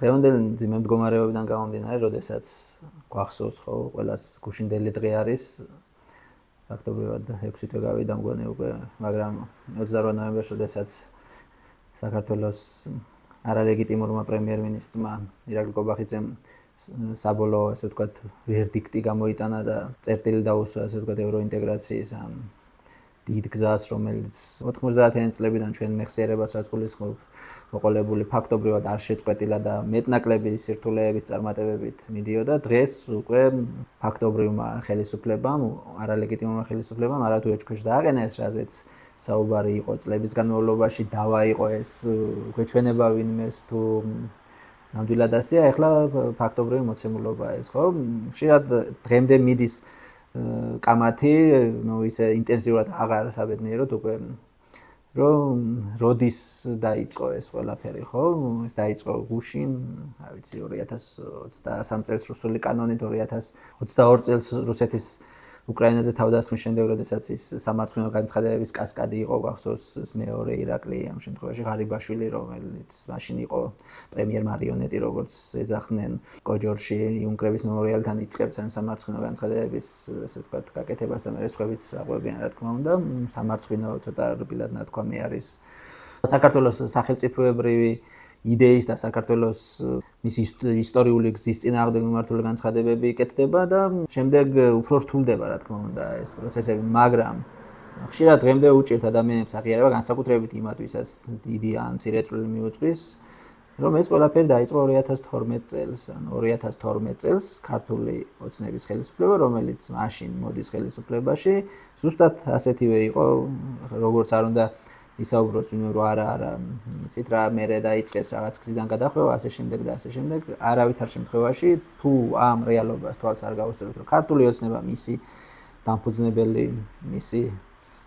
დღევანდელი მძიმე მდგომარეობიდან გამომდინარე, როდესაც გვახსოვს ხო, ყველას გუშინდელი დღე არის. ფაქტობრივად 6 თვე გავიდა მგონი უკვე, მაგრამ 28 ნოემბერს, როდესაც საქართველოს არალეგიტიმურმა პრემიერ-მინისტრმა ირაკლი კობახიძემ საბოლოო, ასე ვთქვათ, ვერდიქტი გამოიტანა და წერტილი დაუსვა, ასე ვთქვათ, ევროინტეგრაციის ამ დიდ გზას, რომელიც 90-იანი წლებიდან ჩვენ მეხსიერებას რაც გულისხმობთ, მოყოლებული ფაქტობრივად არ შეწყვეტილა და მეტნაკლები სირთულეებით, წარმატებებით მიდიოდა. დღეს უკვე ფაქტობრივმა ხელისუფლებამ, არალეგიტიმურმა ხელისუფლებამ არათუ ეჭქვეშ დააყენა ეს, რაზეც საუბარი იყო წლების განმავლობაში, დავა იყო ეს გვეჩვენება ვინმეს თუ ნამდვილად ასეა, ეხლა ფაქტობრივი მოცემულობაა ეს, ხო? ხშირად დღემდე მიდის კამათი, ისე ინტენსიურად აღარ საბედნიეროდ უკვე რომ როდის დაიწყო ეს ყველაფერი, ხო? ეს დაიწყო გუშინ, რა ვიცი, 2023 წელს რუსული კანონით, 2022 წელს რუსეთის უკრაინაზე თავდასხმის შემდეგ, როდესაც ის სამარცხვინო განცხადებების კასკადი იყო, გახსოვს მეორე ირაკლი, ამ შემთხვევაში ღარიბაშვილი, რომელიც მაშინ იყო პრემიერ მარიონეტი, როგორც ეძახდნენ კოჯორში იუნკრების მემორიალთან იწყებს ამ სამარცხვინო განცხადებების, ასე ვთქვათ, გაკეთებას და მე სხვაებიც აღვევიან, რა თქმა უნდა, სამარცხვინო ცოტა რბილად ნათქვამი არის საქართველოს სახელმწიფოებრივი იდეის და საქართველოს მის ისტორიული გზის წინააღმდეგ მიმართული განცხადებები იკეთდება და შემდეგ უფრო რთულდება, რა თქმა უნდა, ეს პროცესები, მაგრამ ხშირად დღემდე უჭირთ ადამიანებს აღიარება განსაკუთრებით იმათვისაც დიდი ან მცირე წვლილი მიუძღვის, რომ ეს ყველაფერი დაიწყო 2012 წელს. ან 2012 წელს ქართული ოცნების ხელისუფლება, რომელიც მაშინ მოდის ხელისუფლებაში, ზუსტად ასეთივე იყო, როგორც არ უნდა ისაუბროს ვინმე რომ არა, იცით რა, მერე დაიწყეს რაღაც გზიდან გადახვევა, ასე შემდეგ და ასე შემდეგ. არავითარ შემთხვევაში თუ ამ რეალობას თვალს არ გაუსწრებთ, რომ ქართული ოცნება მისი დამფუძნებელი, მისი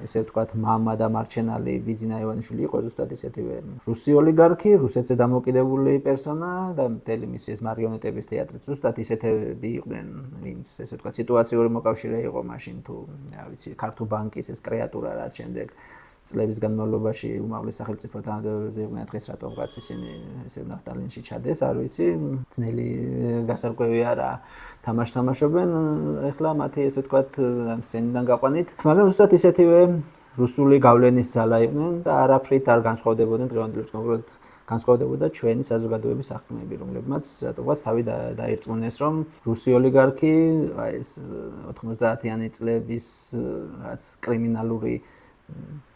ესე ვთქვათ, მამა და მარჩენალი ბიძინა ივანიშვილი იყო ზუსტად ისეთივე რუსი ოლიგარქი, რუსეთზე დამოკიდებული პერსონა და მთელი მისი ეს მარიონეტების თეატრი ზუსტად ისეთები იყვნენ, ვინც ესე ვთქვათ, სიტუაციური მოკავშირე იყო მაშინ თუ, რა ვიცი, ქართულ ბანკის ეს კრეატურა, რაც შემდეგ წლების განმავლობაში უმაღლეს სახელმწიფო თანამდებობებზე იყვნენ, დღეს რატომღაც ისინი ესე ნახტალინში ჩადეს, არ ვიცი, ძნელი გასარკვევია რა თამაშობენ, ეხლა მათი ესე ვთქვათ სცენიდან გაყვანით, მაგრამ ზუსტად ისეთივე რუსული გავლენის ძალა იყვნენ და არაფრით არ განსხვავდებოდნენ დღევანდელი კონკრეტულად განსხვავდებოდა ჩვენი საზოგადოების აღქმები, რომლებმაც რატომღაც თავი დაირწმუნეს, რომ რუსი ოლიგარქი, ეს 90-იანი წლების რაც კრიმინალური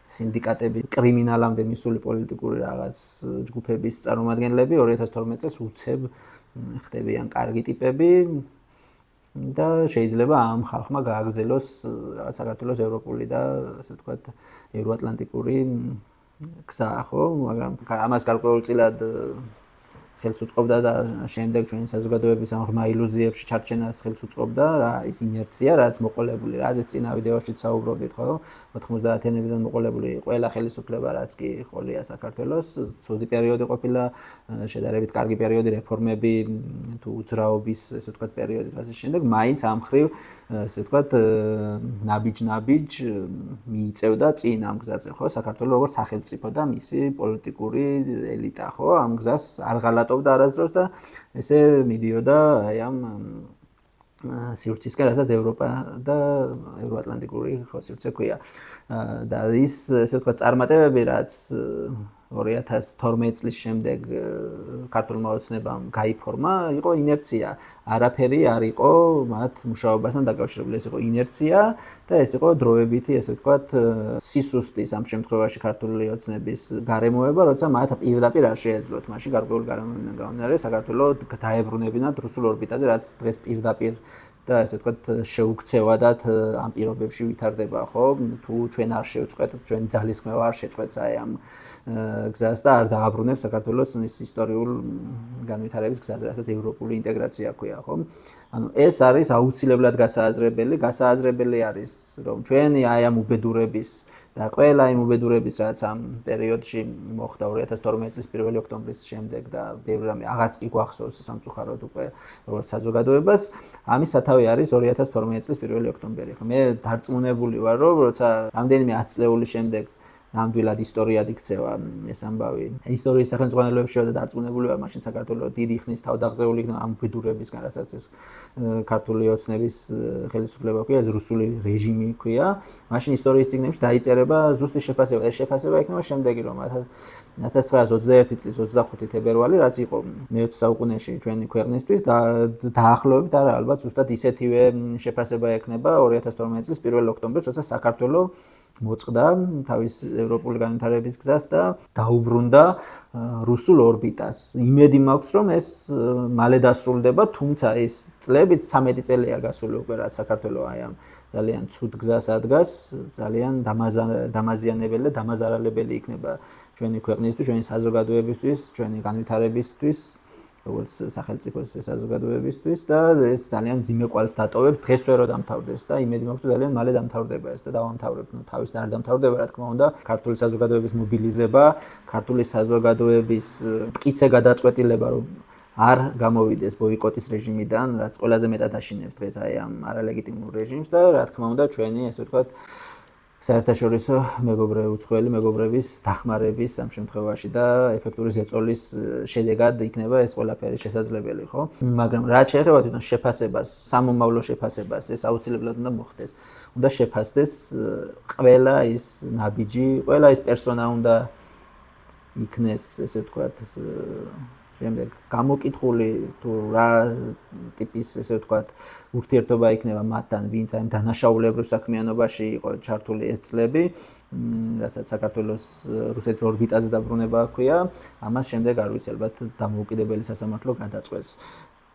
სინდიკატები, კრიმინალამდე მისული პოლიტიკური რაღაც ჯგუფების წარმომადგენლები 2012 წელს უცებ ხდებიან კარგი ტიპები და შეიძლება ამ ხალხმა გააგრძელოს რაღაც საქართველოს ევროპული და ასე ვთქვათ ევროატლანტიკური გზა, ხო? მაგრამ ამას გარკვეულწილად ხელს უწყობდა და შემდეგ ჩვენი საზოგადოების ამ ღრმა ილუზიებში ჩარჩენას ხელს უწყობდა რა ის ინერცია, რაც მოყოლებული, რაზეც წინა ვიდეოშიც საუბრობდით, ხო? 90-იანებიდან მოყოლებული ყველა ხელისუფლება, რაც კი ყოლია საქართველოს, ცუდი პერიოდი ყოფილა, შედარებით კარგი პერიოდი, რეფორმები თუ უძრაობის, ესე ვთქვათ, პერიოდი და ასე შემდეგ, მაინც ამ ხრივ, ესე ვთქვათ, ნაბიჯ მიიწევდა წინ ამ გზაზე, ხო? საქართველოს როგორც სახელმწიფო და მისი პოლიტიკური ელიტა, ხო? ამ გზას არ ღალატობდა არასდროს და ესე მიდიოდა აი ამ სივრცისკენ, რასაც ევროპა და ევროატლანტიკური ხო სივრცე ქვია. და ის ესე ვთქვათ წარმატებები, რაც 2012 წლის შემდეგ ქართულმა ოცნებამ გაიფორმა, იყო ინერცია. არაფერი არ იყო მათ მუშაობასთან დაკავშირებული. ეს იყო ინერცია და ეს იყო დროებითი, ესე ვთქვათ, სისუსტის ამ შემთხვევაში ქართული ოცნების გარემოება, როცა მათ პირდაპირ არ შეეძლოთ. მაშინ გარკვეული გარემოებიდან გამომდინარე, საქართველოს დაებრუნებინათ რუსულ ორბიტაზე, რაც დღეს პირდაპირ და ესე ვთქვათ შეუქცევადად ამ პირობებში ვითარდება, ხო? თუ ჩვენ არ შევწყვეტ, ჩვენ ძალისხმევა არ შეწყვეტს აი ამ გზას და არ დააბრუნებს საქართველოს ის ისტორიულ განვითარების გზაზე, რასაც ევროპული ინტეგრაცია ქვია, ხო? ანუ ეს არის აუცილებლად გასააზრებელი არის, რომ ჩვენი აი ამ უბედურების და ყველა იმ უბედურების, რაც ამ პერიოდში მოხდა 2012 წლის 1 ოქტომბრის შემდეგ და ბევრი რამე აღარც კი გვახსოვს სამწუხაროდ უკვე როგორც საზოგადოებას, ამის სათავე არის 2012 წლის 1 ოქტომბერი. მე დარწმუნებული ვარ, რომ როცა რამდენიმე 10 წლეული შემდეგ ნამდვილად ისტორიად იქცევა ეს ამბავი. ისტორიის სახელმძღვანელოებში და დარწმუნებული ვარ, მაშინ საქართველოს დიდი ხნის თავდაღწეული იქნება ამ ბედურებისგან, რასაც ეს ქართული ოცნების ხელისუფლება ქვია, ეს რუსული რეჟიმი ქვია. მაშინ ისტორიის წიგნებში დაიწერება ზუსტი შეფასება. ეს შეფასება იქნება შემდეგი, რომ 1921 წლის 25 თებერვალი, რაც იყო მე-20 საუკუნეში ჩვენი ქვეყნისთვის დაახლოებით არა ალბათ ზუსტად ისეთივე შეფასება ექნება 2012 წლის 1 ოქტომბერს, როცა საქართველო მოწყდა თავის ევროპული განვითარების გზას და დაუბრუნდა რუსულ ორბიტას. იმედი მაქვს, რომ ეს მალე დასრულდება, თუმცა ეს წლებიც 13 წელია გასული უკვე, რაც საქართველო აი ამ ძალიან ცუდ გზას ადგას, ძალიან დამაზიანებელი და დამაზარალებელი იქნება ჩვენი ქვეყნისთვის, ჩვენი საზოგადოებისთვის, ჩვენი განვითარებისთვის, როგორც სახელმწიფოს საზოგადოებისთვის და ეს ძალიან ძიმე კვალს დატოვებს, დღესვე რო დამთავრდეს და იმედი მაქვს, რომ ძალიან მალე დამთავრდება ეს და დავამთავრებ. თავის არ დამთავრდება, რა თქმა უნდა, ქართული საზოგადოების მობილიზება, ქართული საზოგადოების მტკიცე გადაწყვეტილება, რომ არ გამოვიდეს ბოიკოტის რეჟიმიდან, რაც ყველაზე მეტად აშინებს დღეს აი ამ არალეგიტიმურ რეჟიმს და რა თქმა უნდა, ჩვენი ესე ვთქვათ საერთაშორისო უცხოელი მეგობრების დახმარების ამ შემთხვევაში და ეფექტური ზეწოლის შედეგად იქნება ეს ყველაფერი შესაძლებელი, ხო? მაგრამ რაც შეეხება თვითონ შეფასებას, სამომავლო შეფასებას, ეს აუცილებლად უნდა მოხდეს. უნდა შეფასდეს ყველა ის ნაბიჯი, ყველა ის პერსონა უნდა იქნეს, ესე ვთქვათ, შემდეგ გამოკითხული თუ რა ტიპის ესე ვთქვათ ურთიერთობა იქნება მათთან, ვინც აი დანაშაულებრივ საქმიანობაში იყო ჩართული ეს წლები, რასაც საქართველოს რუსეთის ორბიტაზე დაბრუნება ჰქვია, ამას შემდეგ არ ვიცი ალბათ დამოუკიდებელი სასამართლო გადაწყვეტს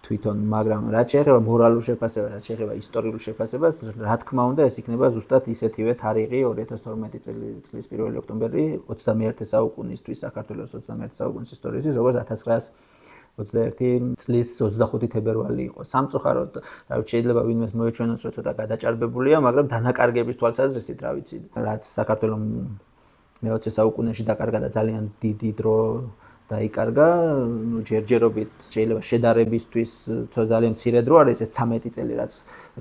თვითონ, მაგრამ რაც შეეხება მორალურ შეფასებას, რაც შეეხება ისტორიულ შეფასებას, რა თქმა უნდა, ეს იქნება ზუსტად ისეთივე თარიღი 2012 წლის 1 ოქტომბერი 21 საუკუნისთვის, საქართველოს 21 საუკუნის ისტორიაში, როგორც 1921 წლის 25 თებერვალი იყო. სამწუხაროდ, რა ვიცი, შეიძლება ვინმეს მოეჩვენოს, რომ ცოტა გადაჭარბებულია, მაგრამ დანაკარგების თვალსაზრისით, რა ვიცი, რაც საქართველოს მე-20 საუკუნეში დაკარგა და ძალიან დიდი დრო დაიკარგა, ჯერჯერობით შეიძლება შედარებისთვის ძალიან მცირე დრო არის ეს 13 წელი, რაც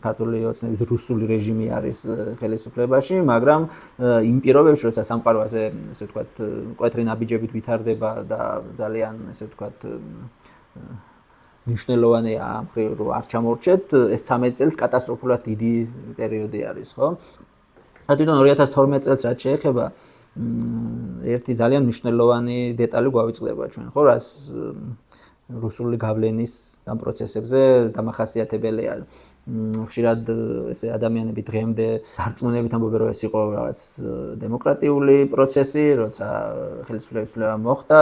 ქართული ოცნების რუსული რეჟიმი არის ხელისუფლებაში, მაგრამ იმ პირობებში, როცა სამყარო ასე ვთქვათ, მკვეთრი ნაბიჯებით ვითარდება და ძალიან ესე ვთქვათ მნიშვნელოვანია ამ ხრივ რო არ ჩამორჩეთ, ეს 13 წელს კატასტროფულად დიდი პერიოდი არის, ხო? თვითონ 2012 წელს რაც შეეხება ერთი ძალიან მნიშვნელოვანი დეტალი გვავიწყდება ჩვენ, ხო, რაც რუსული გავლენის ამ პროცესებზე დამახასიათებელია. ხშირად ესე ადამიანები დღემდე დარწმუნებით ამბობენ, რომ ეს იყო რაღაც დემოკრატიული პროცესი, როცა ხელისუფლება მოხდა,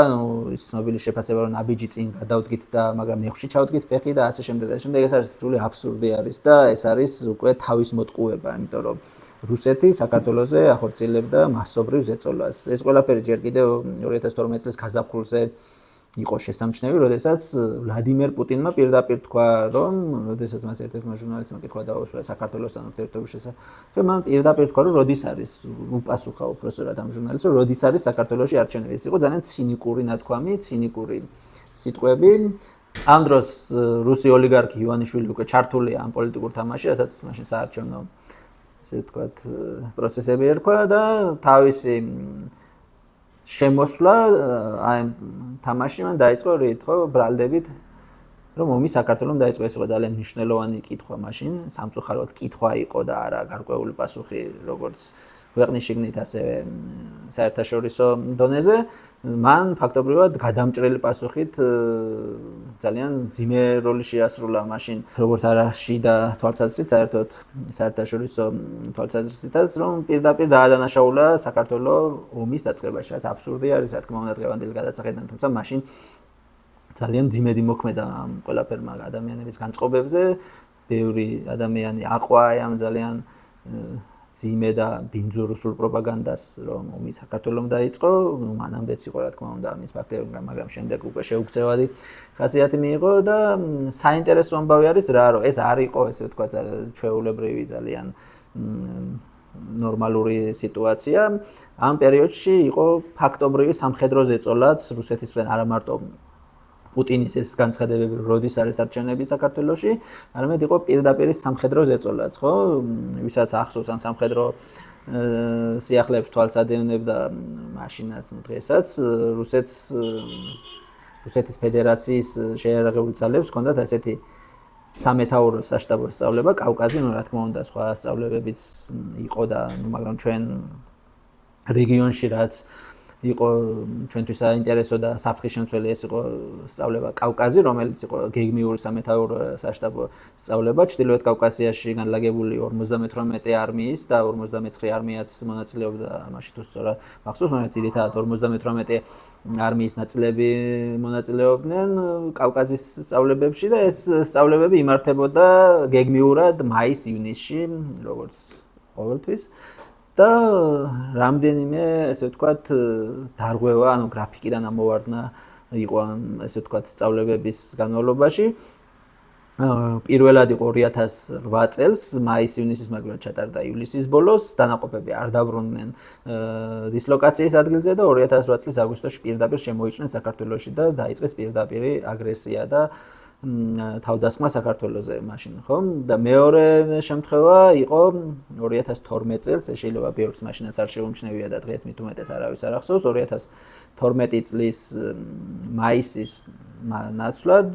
ის ცნობილი შეფასება, რომ ნაბიჯი წინ გადავდგით და მაგრამ ნეხში ჩავდგით ფეხი და ასე შემდეგ. ეს არის სრული აბსურდი არის და ეს არის უკვე თავის მოტყუება, იმიტომ რომ რუსეთი საქართველოზე ახორციელებდა მასობრივ ზეწოლას. ეს ყველაფერი ჯერ კიდევ 2012 წლის გაზაფხულზე იყო შესამჩნევი, როდესაც ვლადიმერ პუტინმა პირდაპირ თქვა, რომ როდესაც მას ერთ-ერთმა ჟურნალისტმა კითხვა დაუსვა საქართველოსთან ურთიერთობის შესახებ, მან პირდაპირ თქვა, რომ როდის არის, უპასუხა უბრალოდ ამ ჟურნალისტს, რომ როდის არის საქართველოში არჩევნები. ეს იყო ძალიან ცინიკური ნათქვამი, ცინიკური სიტყვები. ამ დროს რუსი ოლიგარქი ივანიშვილი უკვე ჩართულია ამ პოლიტიკურ თამაში, რასაც მაშინ საარჩევნო ესე ვთქვათ პროცესები ერქვა და თავისი შემოსვლა აი თამაში მან დაიწყო რით, ხო, ბრალდებით, რომ ომი საქართველოს დაიწყო. ეს იყო ძალიან მნიშვნელოვანი კითხვა მაშინ, სამწუხაროდ კითხვა იყო და არა გარკვეული პასუხი, როგორც ქვეყნის შიგნით, ასევე საერთაშორისო დონეზე. მან ფაქტობრივად გადამჭრელი პასუხით ძალიან ძიმე როლი შეასრულა მაშინ, როგორც არაში და თვალსაზრისით, საერთოდ საერთაშორისო თვალსაზრისითაც, რომ პირდაპირ დაადანაშაულა საქართველოს ომის დაწყებაში, რაც აბსურდი არის, რა თქმა უნდა, დღევანდელი გადასახედიდან, თუმცა მაშინ ძალიან ძიმედი მოქმედა ამ ყველაფერმა ადამიანების განწყობებზე, ბევრი ადამიანი აყვა ამ ძალიან ძიმე და ბინძურ რუსულ პროპაგანდას, რომ ომი საქართველოს დაიწყო, მანამდეც იყო, რა თქმა უნდა, ამის ფაქტები, მაგრამ შემდეგ უკვე შეუქცევადი ხასიათი მიიღო და საინტერესო ამბავი არის რა, რომ ეს არ იყო, ესე ვთქვათ, ჩვეულებრივი ძალიან ნორმალური სიტუაცია. ამ პერიოდში იყო ფაქტობრივი სამხედრო ზეწოლაც რუსეთისგან, არა მარტო პუტინის ეს განცხადებები, როდის არის არჩევნები საქართველოში, არამედ იყო პირდაპირ სამხედრო ზეწოლაც, ხო? ვისაც ახსოვს ან სამხედრო სიახლეებს თვალსადევნებდა მაშინაც დღესაც რუსეთის ფედერაციის შეიარაღებული ძალებს ჰქონდათ ასეთი სამეთაურო საშტაბო სწავლება კავკაზი, რა თქმა უნდა, სხვა სწავლებებიც იყო და მაგრამ ჩვენ რეგიონში რაც იყო ჩვენთვის საინტერესო და საფრთხის შემცველი ეს იყო სწავლება კავკაზი, რომელიც იყო გეგმიური სამეთაურო საშტაბო სწავლება ჩრდილოეთ კავკასიაში განლაგებული 58 არმიის და 59 არმიაც მონაწილეობდა მაშინ თუ სწორად მახსოვს, მაგრამ ძირითადად 58 არმიის ნაწილები მონაწილეობდნენ კავკაზის სწავლებებში და ეს სწავლებები იმართებოდა გეგმიურად მაის-ივნისში, როგორც ყოველთვის. და რამდენიმე ესე ვთქვათ დარღვევა, ანუ გრაფიკიდან ამოვარდნა იყო ესე ვთქვათ სწავლებების განმავლობაში. პირველად იყო 2008 წელს მაის-ივნისის მაგრამ ჩატარდა ივლისის ბოლოს, დანაყოფები არ დაბრუნდნენ დისლოკაციის ადგილზე და 2008 წლის აგვისტოში პირდაპირ შემოიჭრნენ საქართველოში და დაიწყეს პირდაპირი აგრესია და თავდასხმა საქართველოზე მაშინ, ხო? და მეორე შემთხვევა იყო 2012 წელს, შეიძლება ბევრს მაშინაც არ შეუმჩნევია და დღეს მით უმეტეს არავის არ ახსოვს, 2012 წლის მაისის ნაცვლად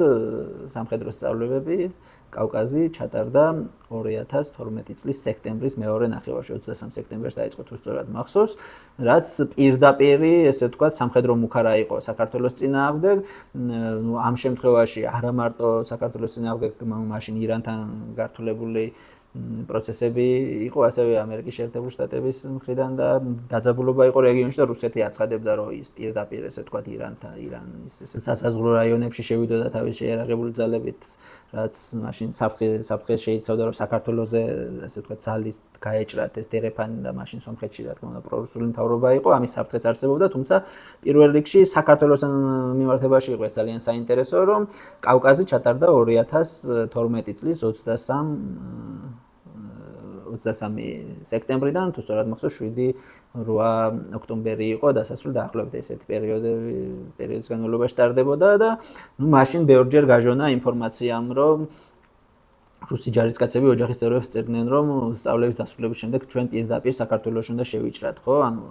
სამხედრო სწავლებები კავკაზი ჩატარდა 2012 წლის სექტემბრის მეორე ნახევარში, 23 სექტემბერს დაიწყო თუ სწორად მახსოვს, რაც პირდაპირი, ესე ვთქვათ, სამხედრო მუქარა იყო საქართველოს წინააღმდეგ. ამ შემთხვევაში არა მარტო საქართველოს წინააღმდეგ, მაშინ ირანთან გართულებული პროცესები იყო, ასევე ამერიკის შეერთებული შტატების მხრიდან და დაძაბულობა იყო რეგიონში და რუსეთი აცხადებდა, რომ ის პირდაპირ, ესე ვთქვათ, ირანის სასაზღვრო რაიონებში შევიდოდა თავის შეიარაღებული ძალებით, რაც მაშინ საფრთხეს შეიცავდა, რომ საქართველოზე, ესე ვთქვათ, ძალის გაეჭრათ ეს დერეფანი და მაშინ სომხეთში, რა თქმა უნდა, პრორუსული მთავრობა იყო, ამის საფრთხეც არსებობდა, თუმცა პირველ რიგში საქართველოსთან მიმართებაში იყო ეს ძალიან საინტერესო, რომ კავკაზი ჩატარდა 2012 წლის 23 სექტემბრიდან, თუ სწორად მახსოვს, 7-8 ოქტომბერი იყო დასასრული დაახლოებით ესეთი პერიოდის განმავლობაში ტარდებოდა და მაშინ ბევრჯერ გაჟონა ინფორმაციამ, რომ რუსი ჯარისკაცები ოჯახის წევრებს წერდნენ, რომ სწავლების დასრულების შემდეგ ჩვენ პირდაპირ საქართველოში უნდა შევიჭრათ, ხო? ანუ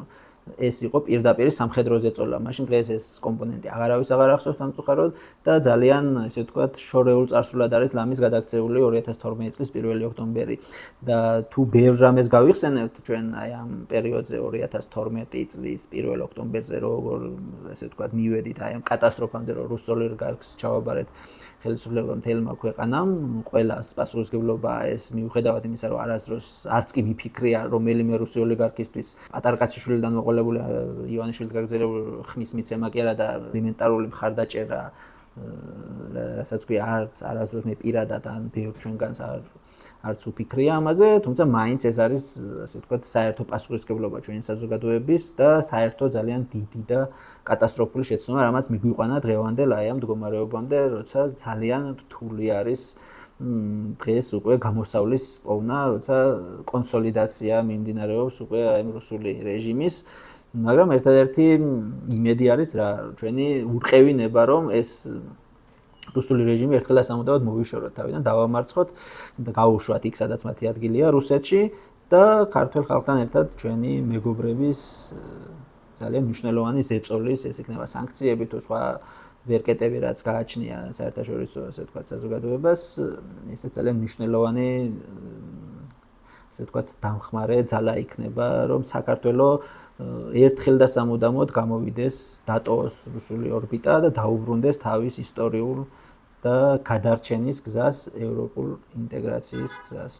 ეს იყო პირდაპირ სამხედრო ზეწოლა. მაშინ დღეს ეს კომპონენტი აღარავის აღარ ახსოვს სამწუხაროდ და ძალიან, ესე ვთქვათ, შორეულ წარსულად არის ლამის გადაქცეული 2012 წლის 1 ოქტომბერი. და თუ ბევრ რამეს გავიხსენებთ ჩვენ აი ამ პერიოდზე 2012 წლის 1 ოქტომბერზე როგორ, ესე ვთქვათ, მივედით აი ამ კატასტროფამდე, რომ რუს ოლიგარქს ჩავაბარეთ ხელისუფლება მთელმა ქვეყანამ, ყველას პასუხისმგებლობა ეს მიუხედავად იმისა, რომ არასდროს არც კი მიფიქრია რომელიმე რუსი ოლიგარქისთვის პატარკაციშვილიდან მოყოლებული ივანიშვილით გაგზელებული ხმის მიცემა კი არა და ელემენტარული მხარდაჭერა, რასაც ქვია, არასდროს მე პირადად ან ბევრ ჩვენგანს არც უფიქრია ამაზე, თუმცა მაინც ეს არის, ასე ვთქვათ, საერთო პასუხისმგებლობა ჩვენი საზოგადოების და საერთო ძალიან დიდი და კატასტროფული შეცდომა, რამაც მიგვიყვანა დღევანდელ აი ამ მდგომარეობამდე, როცა ძალიან რთული არის დღეს უკვე გამოსავლის პოვნა, როცა კონსოლიდაცია მიმდინარეობს უკვე აი ამ რუსული რეჟიმის, მაგრამ ერთადერთი იმედი არის რა, ჩვენი ურყევი ნება, რომ ეს რუსული რეჟიმი ერთხელ ასამუდავად მოვიშოროთ თავიდან, დავამარცხოთ და გავუშვათ იქ, სადაც მათი ადგილია რუსეთში და ქართულ ხალხთან ერთად ჩვენი მეგობრების ძალიან მნიშვნელოვანი ზეწოლის, ეს იქნება სანქციები თუ სხვა ვერკეტები, რაც გააჩნია საერთაშორისო, ასე ვთქვათ, საზოგადოებას, ესე ძალიან მნიშვნელოვანი, ასე ვთქვათ, დამხმარე ძალა იქნება, რომ საქართველოს ერთხელ და სამუდამოდ გამოვიდეს, დატოვოს რუსული ორბიტა და დაუბრუნდეს თავის ისტორიულ და გადარჩენის გზას, ევროპულ ინტეგრაციის გზას.